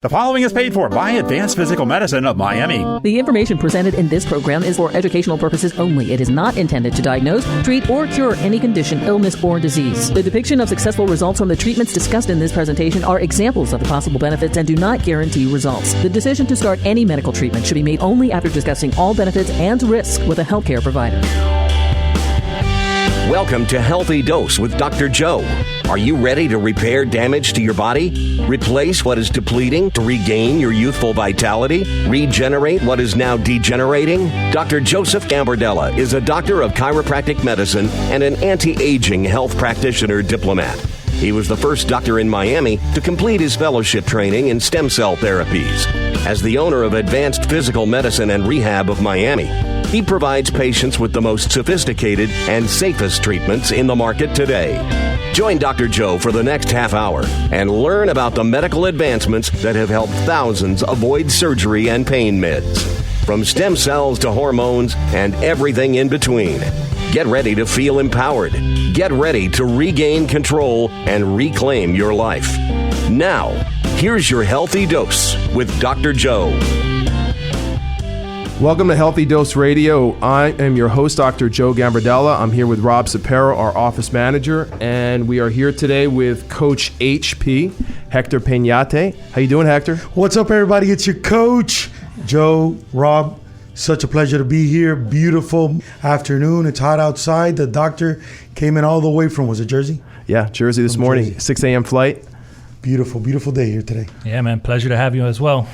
The following is paid for by Advanced Physical Medicine of Miami. The information presented in this program is for educational purposes only. It is not intended to diagnose, treat, or cure any condition, illness, or disease. The depiction of successful results from the treatments discussed in this presentation are examples of the possible benefits and do not guarantee results. The decision to start any medical treatment should be made only after discussing all benefits and risks with a healthcare provider. Welcome to Healthy Dose with Dr. Joe. Are you ready to repair damage to your body? Replace what is depleting to regain your youthful vitality? Regenerate what is now degenerating? Dr. Joseph Gambardella is a doctor of chiropractic medicine and an anti-aging health practitioner diplomat. He was the first doctor in Miami to complete his fellowship training in stem cell therapies. As the owner of Advanced Physical Medicine and Rehab of Miami, he provides patients with the most sophisticated and safest treatments in the market today. Join Dr. Joe for the next half hour and learn about the medical advancements that have helped thousands avoid surgery and pain meds. From stem cells to hormones and everything in between. Get ready to feel empowered. Get ready to regain control and reclaim your life. Now, here's your Healthy Dose with Dr. Joe. Welcome to Healthy Dose Radio. I am your host, Dr. Joe Gambardella. I'm here with Rob Sapero, our office manager, and we are here today with Coach HP, Hector Peñate. How you doing, Hector? What's up, everybody? It's your coach, Joe, Rob. Such a pleasure to be here. Beautiful afternoon. It's hot outside. The doctor came in all the way from, was it Jersey? Yeah, Jersey this morning, Jersey. 6 a.m. flight. Beautiful, beautiful day here today. Yeah, man. Pleasure to have you as well.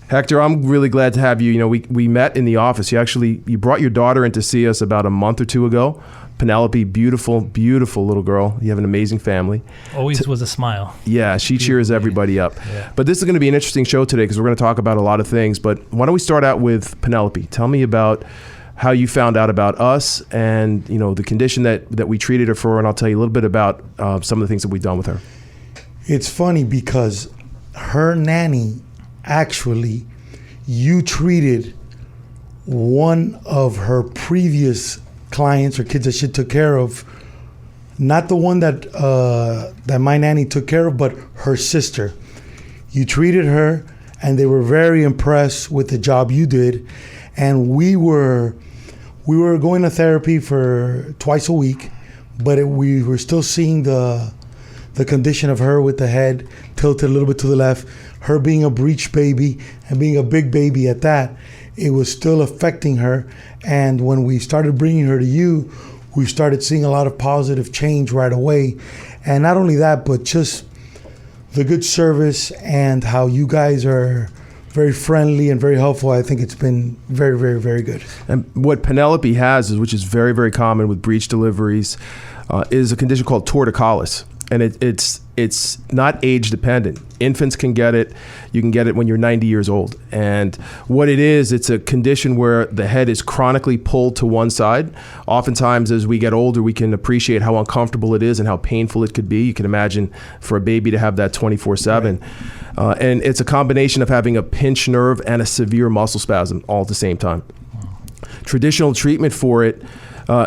Hector, I'm really glad to have you. You know, we met in the office. You brought your daughter in to see us about a month or two ago. Penelope, beautiful, beautiful little girl. You have an amazing family. Always was a smile. Yeah, she cheers everybody up. Yeah. But this is going to be an interesting show today because we're going to talk about a lot of things. But why don't we start out with Penelope? Tell me about how you found out about us and, you know, the condition that we treated her for, and I'll tell you a little bit about some of the things that we've done with her. It's funny because her nanny, actually, you treated one of her previous clients or kids that she took care of, not the one that my nanny took care of, but her sister. You treated her, and they were very impressed with the job you did. And we were going to therapy for twice a week, but we were still seeing the condition of her with the head tilted a little bit to the left, her being a breech baby and being a big baby at that. It was still affecting her. And when we started bringing her to you, we started seeing a lot of positive change right away. And not only that, but just the good service and how you guys are very friendly and very helpful. I think it's been very, very, very good. And what Penelope has, which is very, very common with breech deliveries, is a condition called torticollis. And it's not age dependent. Infants can get it. You can get it when you're 90 years old. And what it is, it's a condition where the head is chronically pulled to one side. Oftentimes, as we get older, we can appreciate how uncomfortable it is and how painful it could be. You can imagine for a baby to have that 24/7. Right. And it's a combination of having a pinched nerve and a severe muscle spasm all at the same time. Wow. Traditional treatment for it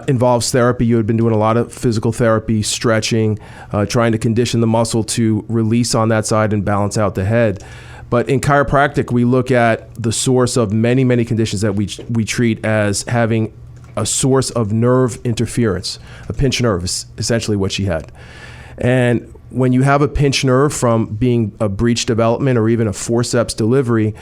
involves therapy. You had been doing a lot of physical therapy, stretching, trying to condition the muscle to release on that side and balance out the head. But in chiropractic, we look at the source of many, many conditions that we treat as having a source of nerve interference. A pinched nerve is essentially what she had. And when you have a pinched nerve from being a breech development or even a forceps delivery,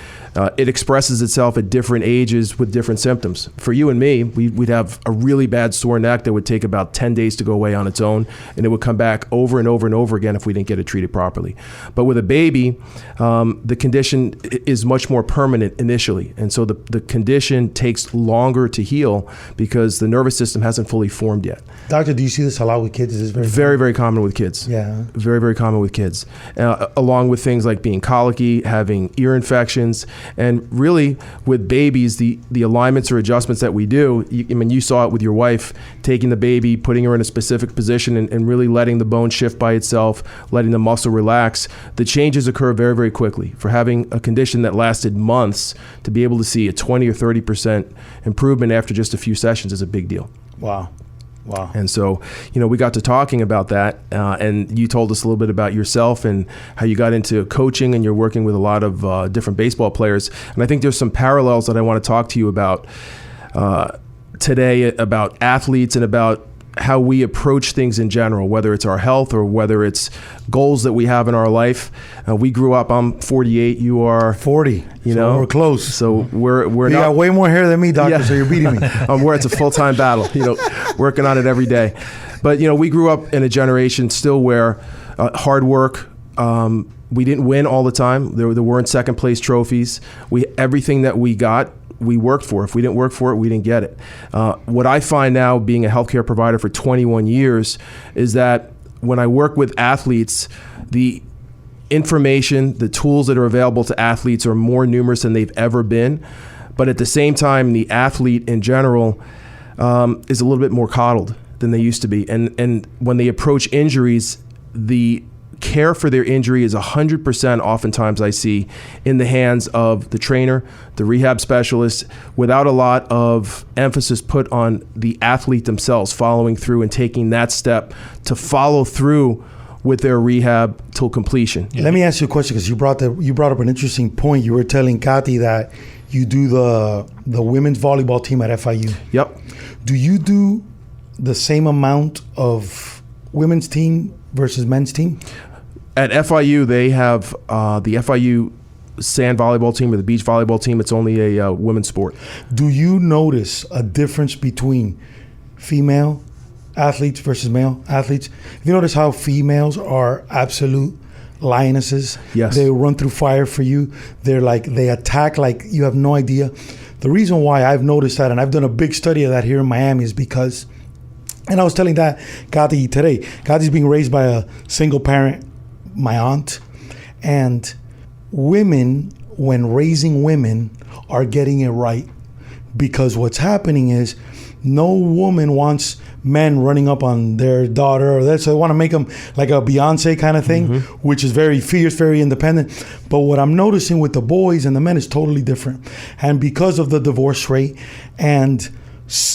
it expresses itself at different ages with different symptoms. For you and me, we'd have a really bad sore neck that would take about 10 days to go away on its own, and it would come back over and over and over again if we didn't get it treated properly. But with a baby, the condition is much more permanent initially, and so the condition takes longer to heal because the nervous system hasn't fully formed yet. Doctor, do you see this a lot with kids? Is this very, very common with kids. Yeah. Very, very common with kids, along with things like being colicky, having ear infections, and really with babies, the alignments or adjustments that we do, you saw it with your wife, taking the baby, putting her in a specific position and really letting the bone shift by itself, letting the muscle relax. The changes occur very, very quickly. For having a condition that lasted months, to be able to see a 20 or 30% improvement after just a few sessions is a big deal. Wow. Wow. And so, we got to talking about that, and you told us a little bit about yourself and how you got into coaching, and you're working with a lot of different baseball players. And I think there's some parallels that I want to talk to you about today, about athletes and about how we approach things in general, whether it's our health or whether it's goals that we have in our life. We grew up, I'm 48, you are 40. So we're close. So we're you not, got way more hair than me, doctor, so you're beating me. where it's a full-time battle, working on it every day. But, we grew up in a generation still where hard work, we didn't win all the time. There weren't second place trophies. Everything that we got, we worked for. If we didn't work for it, we didn't get it. What I find now, being a healthcare provider for 21 years, is that when I work with athletes, the information, the tools that are available to athletes are more numerous than they've ever been. But at the same time, the athlete in general is a little bit more coddled than they used to be. And when they approach injuries, the care for their injury is 100% oftentimes I see in the hands of the trainer, the rehab specialist, without a lot of emphasis put on the athlete themselves following through and taking that step to follow through with their rehab till completion. Let me ask you a question, because you brought up an interesting point. You were telling Kathy that you do the women's volleyball team at FIU. Yep. Do you do the same amount of women's team versus men's team? At FIU, they have the FIU sand volleyball team or the beach volleyball team. It's only a women's sport. Do you notice a difference between female athletes versus male athletes? Have you noticed how females are absolute lionesses? Yes. They run through fire for you. They attack like you have no idea. The reason why I've noticed that, and I've done a big study of that here in Miami, is because, and I was telling that Kathy today, Kathy's being raised by a single parent, my aunt, and women, when raising women, are getting it right, because what's happening is no woman wants men running up on their daughter, or that, so they want to make them like a Beyonce kind of thing, which is very fierce, very independent. But what I'm noticing with the boys and the men is totally different, and because of the divorce rate and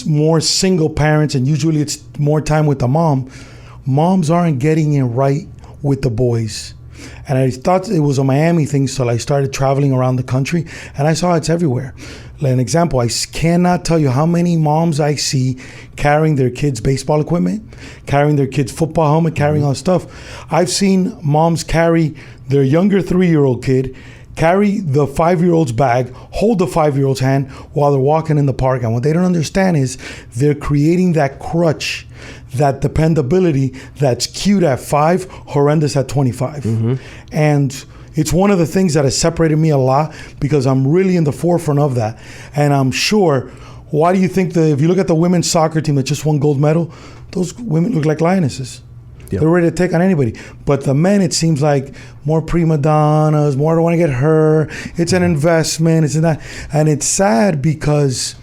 more single parents, and usually it's more time with the moms aren't getting it right with the boys. And I thought it was a Miami thing, so I started traveling around the country, and I saw it's everywhere. Like an example, I cannot tell you how many moms I see carrying their kids' baseball equipment, carrying their kids' football helmet, carrying all stuff. I've seen moms carry their younger 3-year-old kid, carry the 5-year-old's bag, hold the 5-year-old's hand while they're walking in the park. And what they don't understand is they're creating that crutch, that dependability that's cute at 5, horrendous at 25. And it's one of the things that has separated me a lot, because I'm really in the forefront of that. And I'm sure, why do you think if you look at the women's soccer team that just won gold medal, those women look like lionesses. Yep. They're ready to take on anybody. But the men, it seems like more prima donnas, more don't want to get hurt. It's an investment. It's that. And it's sad because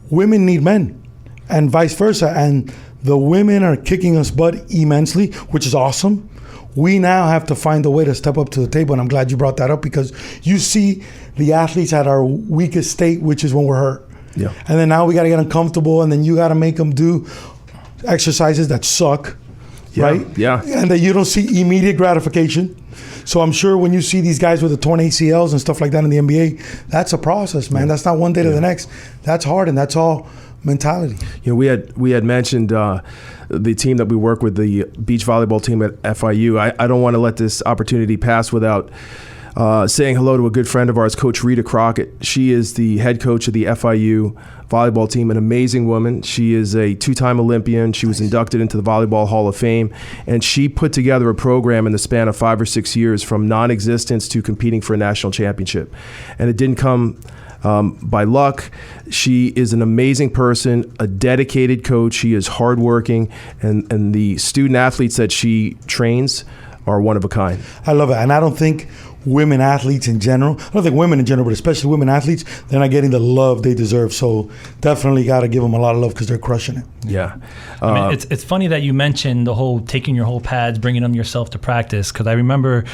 women need men and vice versa. And the women are kicking us butt immensely, which is awesome. We now have to find a way to step up to the table. And I'm glad you brought that up, because you see the athletes at our weakest state, which is when we're hurt. Yeah. And then now we got to get uncomfortable, and then you got to make them do exercises that suck. Yeah, right? yeah. And that you don't see immediate gratification. So I'm sure when you see these guys with the torn ACLs and stuff like that in the NBA, that's a process, man. That's not one day to the next. That's hard, and that's all mentality. We had mentioned the team that we work with, the beach volleyball team at FIU. I don't want to let this opportunity pass without saying hello to a good friend of ours, Coach Rita Crockett. She is the head coach of the FIU volleyball team, an amazing woman. She is a 2-time Olympian. She was inducted into the Volleyball Hall of Fame, and she put together a program in the span of 5 or 6 years, from non-existence to competing for a national championship. And it didn't come by luck. She is an amazing person, a dedicated coach. She is hardworking, and the student athletes that she trains are one of a kind. I love it. And I don't think women athletes in general, I don't think women in general, but especially women athletes, they're not getting the love they deserve. So definitely got to give them a lot of love, because they're crushing it. Yeah. I mean, it's funny that you mentioned the whole taking your whole pads, bringing them yourself to practice, because I remember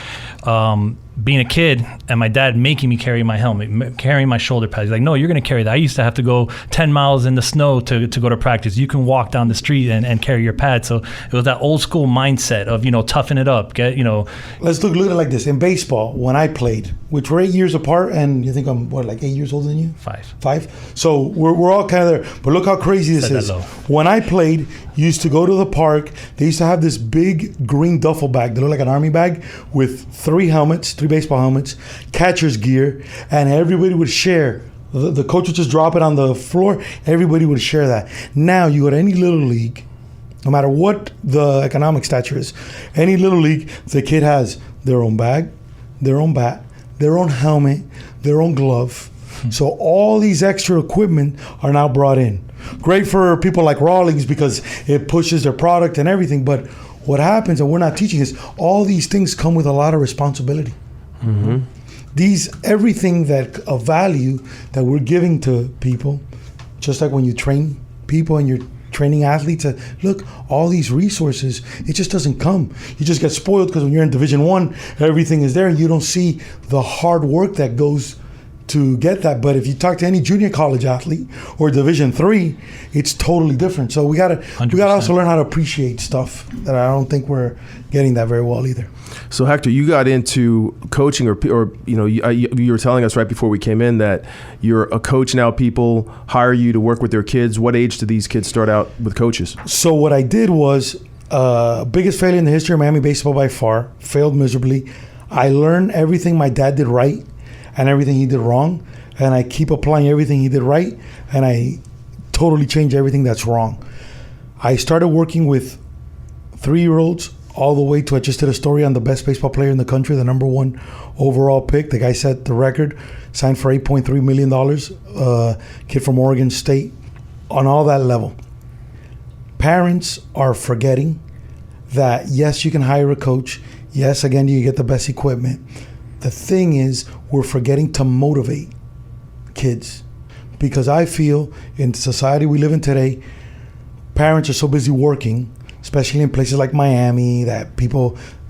being a kid and my dad making me carry my helmet, carrying my shoulder pads. He's like, no, you're going to carry that. I used to have to go 10 miles in the snow to go to practice. You can walk down the street and carry your pad. So it was that old school mindset of, toughen it up. Let's look at it like this. In baseball, when I played, which we're 8 years apart, and you think I'm, 8 years older than you? 5. So we're all kind of there. But look how crazy this is. When I played, you used to go to the park. They used to have this big green duffel bag that looked like an army bag with 3 baseball helmets, catcher's gear, and everybody would share. The coach would just drop it on the floor. Everybody would share that. Now you go to any little league, no matter what the economic stature is, any little league, the kid has their own bag, their own bat, their own helmet, their own glove. So all these extra equipment are now brought in. Great for people like Rawlings because it pushes their product and everything. But what happens, and we're not teaching, is all these things come with a lot of responsibility. Mm-hmm. Everything that of value that we're giving to people, just like when you train people and you're training athletes, look, all these resources, it just doesn't come. You just get spoiled because when you're in Division I, everything is there and you don't see the hard work that goes to get that. But if you talk to any junior college athlete or Division III, it's totally different. So we gotta also learn how to appreciate stuff that I don't think we're getting that very well either. So Hector, you got into coaching, or you were telling us right before we came in that you're a coach now. People hire you to work with their kids. What age do these kids start out with coaches? So what I did was biggest failure in the history of Miami baseball by far. Failed miserably. I learned everything my dad did right and everything he did wrong, and I keep applying everything he did right, and I totally change everything that's wrong. I started working with 3-year-olds all the way to, I just did a story on the best baseball player in the country, the number 1 overall pick. The guy set the record, signed for $8.3 million, kid from Oregon State, on all that level. Parents are forgetting that, yes, you can hire a coach. Yes, again, you get the best equipment. The thing is, we're forgetting to motivate kids, because I feel in the society we live in today, parents are so busy working, especially in places like Miami, that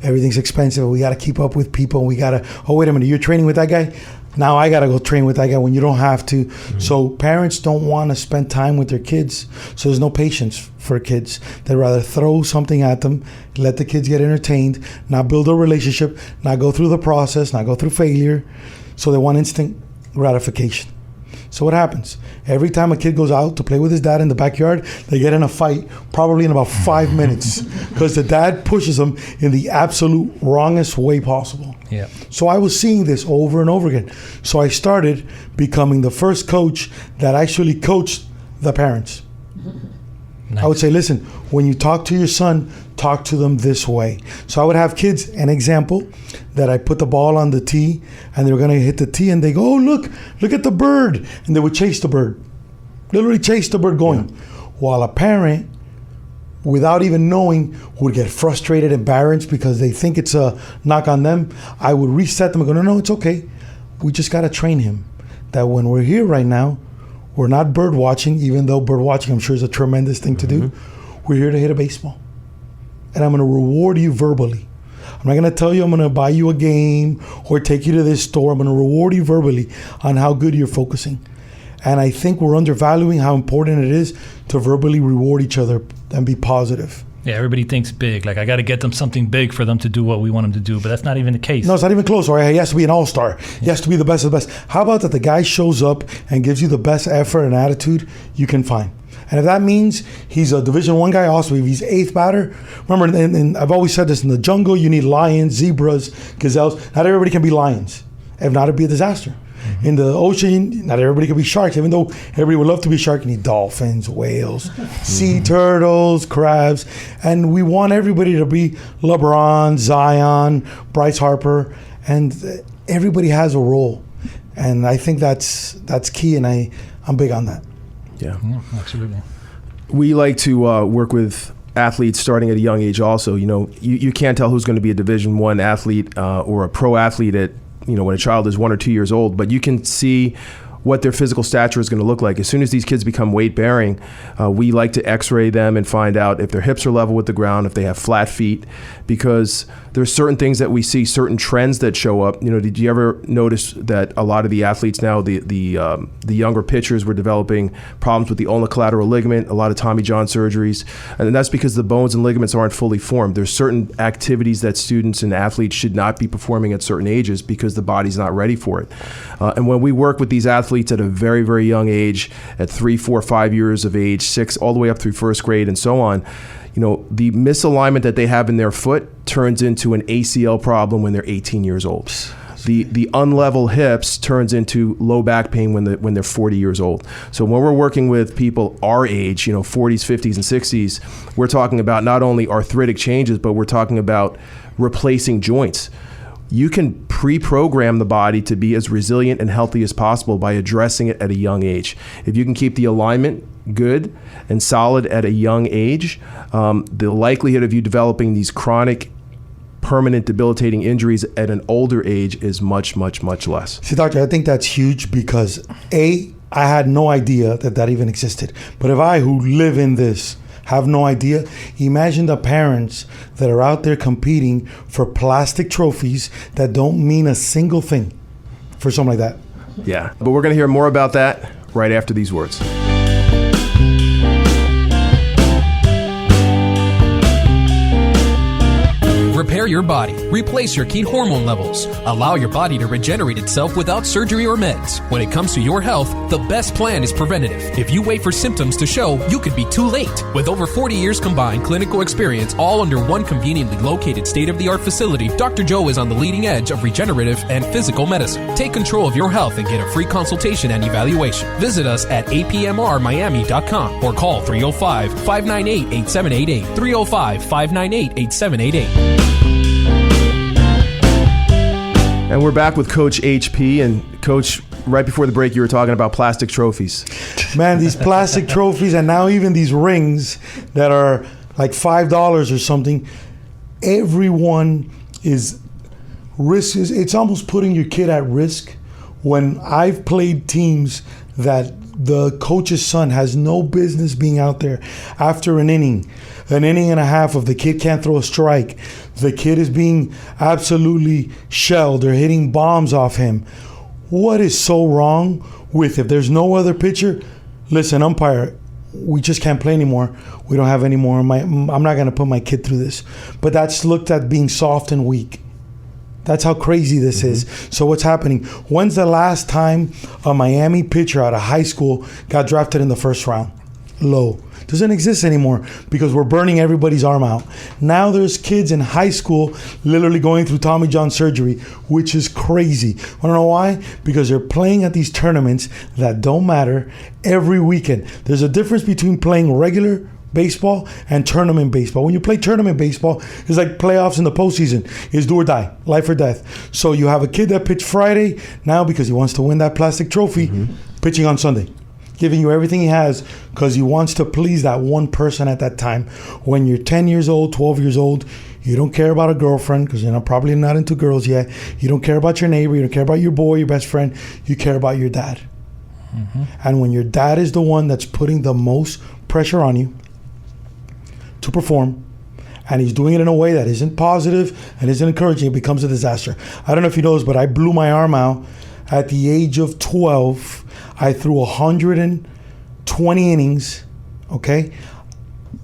everything's expensive. We got to keep up with people. We got to, oh, wait a minute, you're training with that guy? Now I got to go train with that guy when you don't have to. Mm-hmm. So parents don't want to spend time with their kids. So there's no patience for kids. They'd rather throw something at them, let the kids get entertained, not build a relationship, not go through the process, not go through failure. So they want instant gratification. So what happens? Every time a kid goes out to play with his dad in the backyard, they get in a fight probably in about 5 minutes because the dad pushes them in the absolute wrongest way possible. Yeah. So I was seeing this over and over again. So I started becoming the first coach that actually coached the parents. Nice. I would say, listen, when you talk to your son, talk to them this way. So I would have kids, an example, that I put the ball on the tee and they were going to hit the tee and they go, oh, look at the bird. And they would chase the bird, literally chase the bird going. Yeah. While a parent, without even knowing, would get frustrated, embarrassed because they think it's a knock on them. I would reset them and go, no, it's okay. We just got to train him that when we're here right now, we're not bird watching, even though bird watching I'm sure is a tremendous thing to do. We're here to hit a baseball. And I'm going to reward you verbally. I'm not going to tell you I'm going to buy you a game or take you to this store. I'm going to reward you verbally on how good you're focusing. And I think we're undervaluing how important it is to verbally reward each other and be positive. Yeah, everybody thinks big. Like, I got to get them something big for them to do what we want them to do. But that's not even the case. No, it's not even close. Or he has to be an all-star. He has to be the best of the best. How about that the guy shows up and gives you the best effort and attitude you can find? And if that means he's a Division I guy, also if he's 8th batter, remember, and I've always said this, in the jungle you need lions, zebras, gazelles. Not everybody can be lions. If not, it'd be a disaster. In the ocean, not everybody can be sharks, even though everybody would love to be shark. You need dolphins, whales, sea turtles, crabs. And we want everybody to be LeBron, Zion, Bryce Harper. And everybody has a role. And I think that's key, and I'm big on that. Yeah, absolutely. We like to work with athletes starting at a young age also. You can't tell who's going to be a Division I athlete or a pro athlete at when a child is 1 or 2 years old, but you can see what their physical stature is going to look like. As soon as these kids become weight bearing, we like to x-ray them and find out if their hips are level with the ground, if they have flat feet, because there's certain things that we see, certain trends that show up. Did you ever notice that a lot of the athletes now, the younger pitchers, were developing problems with the ulnar collateral ligament, a lot of Tommy John surgeries, and that's because the bones and ligaments aren't fully formed. There's certain activities that students and athletes should not be performing at certain ages because the body's not ready for it. And when we work with these athletes at a very, very young age, at 3, 4, 5 years of age, 6, all the way up through first grade and so on, the misalignment that they have in their foot turns into an ACL problem when they're 18 years old. The unlevel hips turns into low back pain when they're 40 years old. So when we're working with people our age, 40s, 50s, and 60s, we're talking about not only arthritic changes, but we're talking about replacing joints. You can pre-program the body to be as resilient and healthy as possible by addressing it at a young age. If you can keep the alignment good and solid at a young age, the likelihood of you developing these chronic, permanent, debilitating injuries at an older age is much, much, much less. See, doctor, I think that's huge because I had no idea that even existed. But if I, who live in this, have no idea, imagine the parents that are out there competing for plastic trophies that don't mean a single thing for something like that. Yeah, but we're going to hear more about that right after these words. Repair your body. Replace your key hormone levels. Allow your body to regenerate itself without surgery or meds. When it comes to your health, the best plan is preventative. If you wait for symptoms to show, you could be too late. With over 40 years combined clinical experience, all under one conveniently located state-of-the-art facility, Dr. Joe is on the leading edge of regenerative and physical medicine. Take control of your health and get a free consultation and evaluation. Visit us at apmrmiami.com or call 305-598-8788. 305-598-8788. And we're back with Coach HP. And Coach, right before the break, you were talking about plastic trophies. Man, these plastic trophies, and now even these rings that are like $5 or something, everyone is risk. It's almost putting your kid at risk. When I've played teams that the coach's son has no business being out there after an inning and a half of the kid can't throw a strike, the kid is being absolutely shelled or hitting bombs off him. What is so wrong with, if there's no other pitcher, listen, umpire, we just can't play anymore. We don't have any more. I'm not going to put my kid through this. But that's looked at being soft and weak. That's how crazy this is. So what's happening? When's the last time a Miami pitcher out of high school got drafted in the first round? Low. Doesn't exist anymore because we're burning everybody's arm out. Now there's kids in high school literally going through Tommy John surgery, which is crazy. Want to know why? Because they're playing at these tournaments that don't matter every weekend. There's a difference between playing regular baseball and tournament baseball. When you play tournament baseball, it's like playoffs in the postseason. It's do or die, life or death. So you have a kid that pitched Friday now because he wants to win that plastic trophy, pitching on Sunday, giving you everything he has because he wants to please that one person at that time. When you're 10 years old, 12 years old, you don't care about a girlfriend because you're probably not into girls yet. You don't care about your neighbor. You don't care about your boy, your best friend. You care about your dad. And when your dad is the one that's putting the most pressure on you to perform, and he's doing it in a way that isn't positive and isn't encouraging, it becomes a disaster. I don't know if you know this, but I blew my arm out at the age of 12. I threw 120 innings, okay?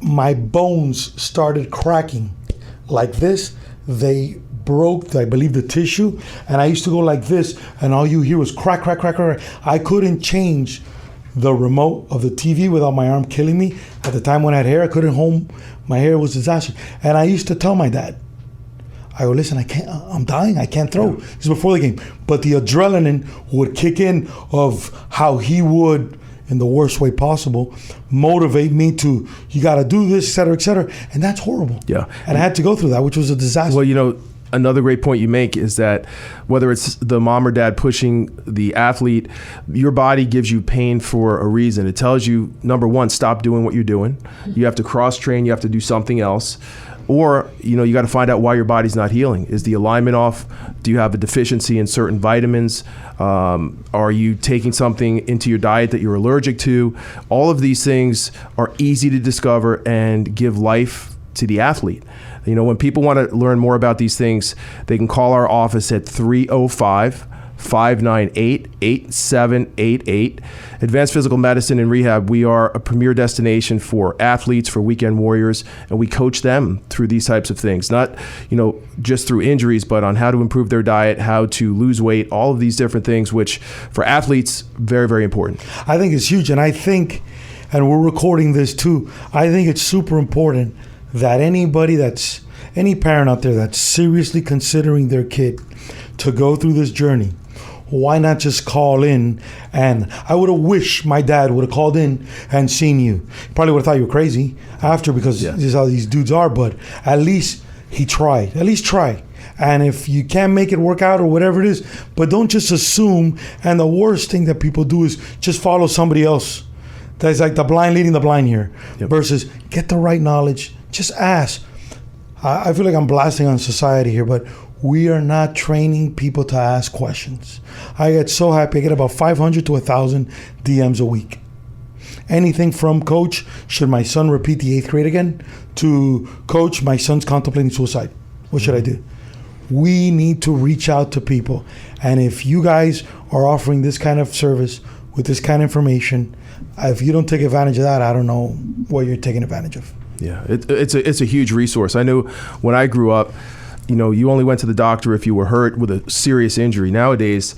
My bones started cracking like this. They broke, I believe, the tissue, and I used to go like this, and all you hear was crack, crack, crack, crack. I couldn't change the remote of the TV without my arm killing me. At the time when I had hair, I couldn't hold my hair. It was a disaster. And I used to tell my dad, I go, listen, I can't, I'm dying, I can't throw. This is before the game. But the adrenaline would kick in of how he would, in the worst way possible, motivate me to, you got to do this, et cetera, et cetera. And that's horrible. Yeah. And I had to go through that, which was a disaster. Well, another great point you make is that whether it's the mom or dad pushing the athlete, your body gives you pain for a reason. It tells you, number one, stop doing what you're doing. You have to cross train. You have to do something else. Or, you got to find out why your body's not healing. Is the alignment off? Do you have a deficiency in certain vitamins? Are you taking something into your diet that you're allergic to? All of these things are easy to discover and give life to the athlete. When people want to learn more about these things, they can call our office at 305-598-8788. Advanced Physical Medicine and Rehab, we are a premier destination for athletes, for weekend warriors, and we coach them through these types of things. Not, just through injuries, but on how to improve their diet, how to lose weight, all of these different things, which for athletes, very, very important. I think it's huge, and I think, and we're recording this too, I think it's super important that any parent out there that's seriously considering their kid to go through this journey, why not just call in? And I would have wished my dad would have called in and seen you. Probably would have thought you were crazy after, because this is how these dudes are, but at least he tried. At least try. And if you can't make it work out or whatever it is, but don't just assume. And the worst thing that people do is just follow somebody else. That's like the blind leading the blind here. Versus get the right knowledge. Just ask. I feel like I'm blasting on society here, but we are not training people to ask questions. I get so happy. I get about 500 to 1,000 DMs a week. Anything from, coach, should my son repeat the 8th grade again, to, coach, my son's contemplating suicide. What should I do? We need to reach out to people. And if you guys are offering this kind of service with this kind of information, if you don't take advantage of that, I don't know what you're taking advantage of. Yeah, it's a huge resource. I know when I grew up, you only went to the doctor if you were hurt with a serious injury. Nowadays,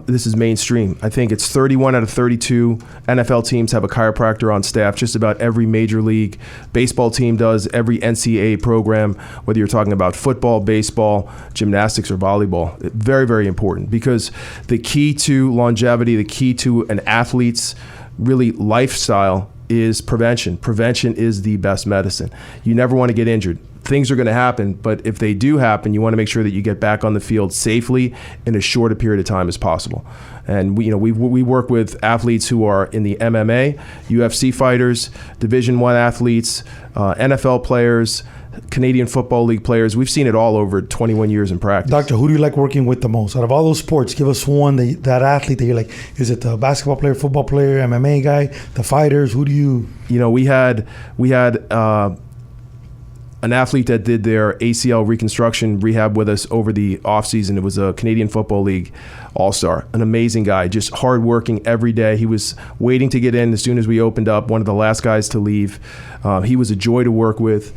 this is mainstream. I think it's 31 out of 32 NFL teams have a chiropractor on staff. Just about every major league baseball team does, every NCAA program, whether you're talking about football, baseball, gymnastics, or volleyball. Very, very important, because the key to longevity, the key to an athlete's really lifestyle is prevention. Prevention is the best medicine. You never want to get injured. Things are going to happen, but if they do happen, you want to make sure that you get back on the field safely in as short a period of time as possible. And we work with athletes who are in the MMA, UFC fighters, Division I athletes, NFL players, Canadian Football League players. We've seen it all over 21 years in practice. Doctor, who do you like working with the most? Out of all those sports, give us one, that athlete that you're like, is it the basketball player, football player, MMA guy, the fighters? Who do you... We had an athlete that did their ACL reconstruction rehab with us over the offseason. It was a Canadian Football League all-star, an amazing guy, just hardworking every day. He was waiting to get in as soon as we opened up, one of the last guys to leave. He was a joy to work with.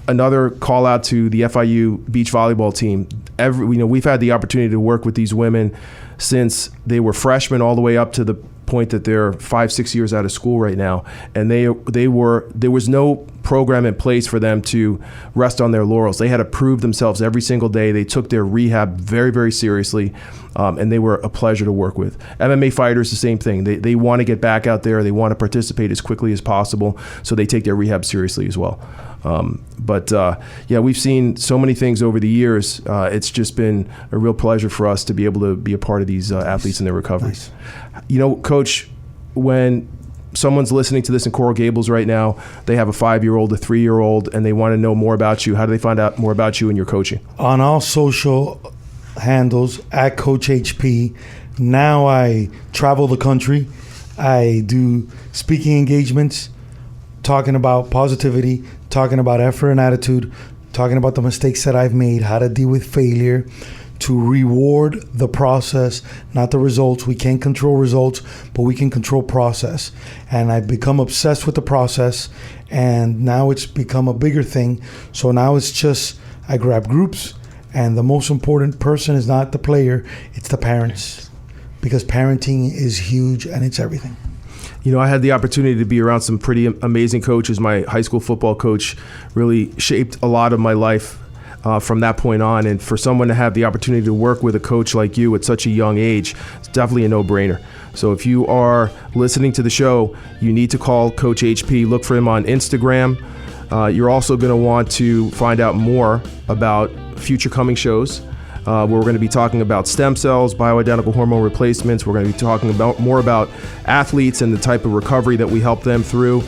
Another call out to the FIU beach volleyball team. We've had the opportunity to work with these women since they were freshmen all the way up to the point that they're 5-6 years out of school right now, and there was no program in place for them to rest on their laurels. They had to prove themselves every single day. They took their rehab very, very seriously, and they were a pleasure to work with. MMA fighters, the same thing. They want to get back out there. They want to participate as quickly as possible, so they take their rehab seriously as well. We've seen so many things over the years. It's just been a real pleasure for us to be able to be a part of these athletes in their recovery. Nice. Coach, when someone's listening to this in Coral Gables right now, they have a 5-year-old, a 3-year-old, and they want to know more about you. How do they find out more about you and your coaching? On all social handles, at Coach HP. Now I travel the country. I do speaking engagements, talking about positivity, talking about effort and attitude, talking about the mistakes that I've made, how to deal with failure, to reward the process, not the results. We can't control results, but we can control process. And I've become obsessed with the process, and now it's become a bigger thing. So now it's just, I grab groups, and the most important person is not the player, it's the parents. Because parenting is huge, and it's everything. I had the opportunity to be around some pretty amazing coaches. My high school football coach really shaped a lot of my life from that point on. And for someone to have the opportunity to work with a coach like you at such a young age, it's definitely a no-brainer. So if you are listening to the show, you need to call Coach HP. Look for him on Instagram. You're also going to want to find out more about future coming shows. Where we're going to be talking about stem cells, bioidentical hormone replacements. We're going to be talking about more about athletes and the type of recovery that we help them through.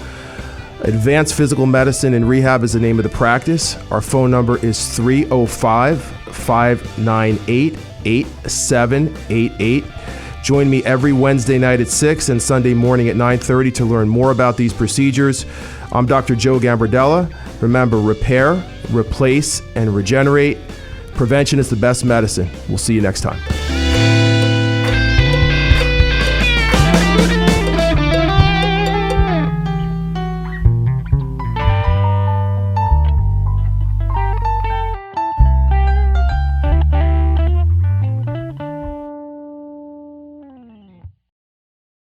Advanced Physical Medicine and Rehab is the name of the practice. Our phone number is 305-598-8788. Join me every Wednesday night at 6 and Sunday morning at 9:30 to learn more about these procedures. I'm Dr. Joe Gambardella. Remember, repair, replace, and regenerate. Prevention is the best medicine. We'll see you next time.